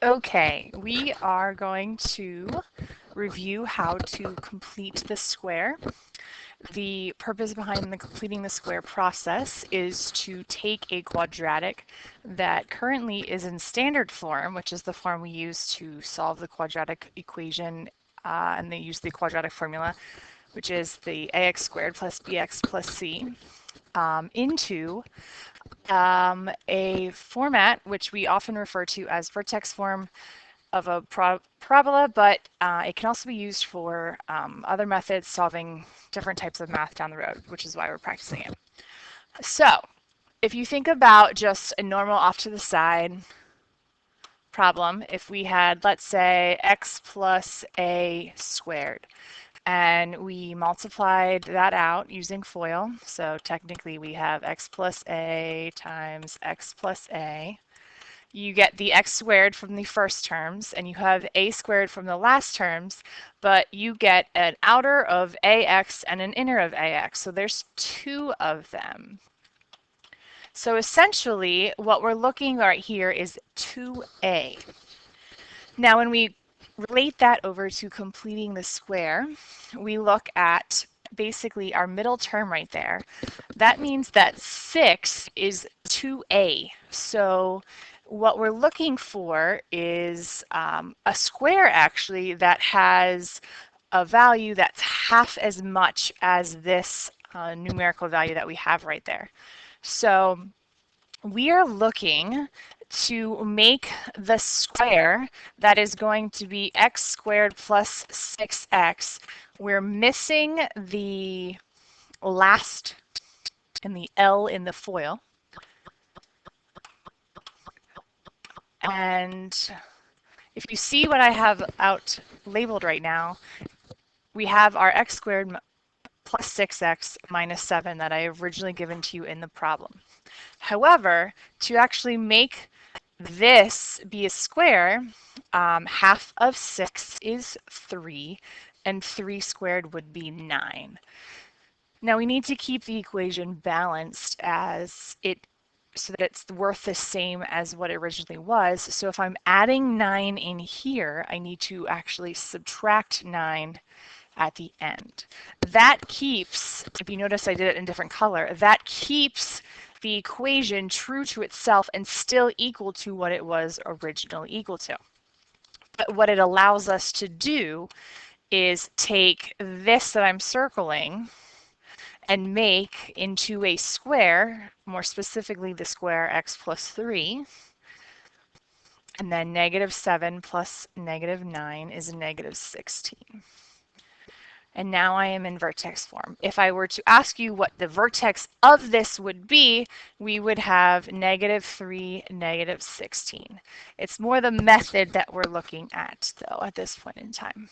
Okay, we are going to review how to complete the square. The purpose behind completing the square process is to take a quadratic that currently is in standard form, which is the form we use to solve the quadratic equation, and they use the quadratic formula, which is the ax squared plus bx plus c, into a format which we often refer to as vertex form of a parabola, but it can also be used for other methods solving different types of math down the road, which is why we're practicing it. So if you think about just a normal off to the side problem, if we had, let's say, x plus a squared, and we multiplied that out using FOIL, so technically we have x plus a times x plus a. You get the x squared from the first terms, and you have a squared from the last terms, but you get an outer of ax and an inner of ax, so there's two of them. So essentially, what we're looking right here is 2a. Now, when we relate that over to completing the square, we look at basically our middle term right there. That means that 6 is 2a. So what we're looking for is a square actually that has a value that's half as much as this numerical value that we have right there. So we are looking to make the square that is going to be x squared plus 6x. We're missing the last and the L in the FOIL. And if you see what I have out labeled right now, we have our x squared plus 6x minus 7 that I originally given to you in the problem. However, to actually make this be a square, half of 6 is 3, and 3 squared would be 9. Now we need to keep the equation balanced so that it's worth the same as what it originally was. So if I'm adding 9 in here, I need to actually subtract 9 at the end. That keeps, if you notice I did it in different color, that keeps the equation true to itself and still equal to what it was originally equal to. But what it allows us to do is take this that I'm circling and make into a square, more specifically the square x plus 3, and then negative 7 plus negative 9 is negative 16. And now I am in vertex form. If I were to ask you what the vertex of this would be, we would have negative 3, negative 16. It's more the method that we're looking at, though, at this point in time.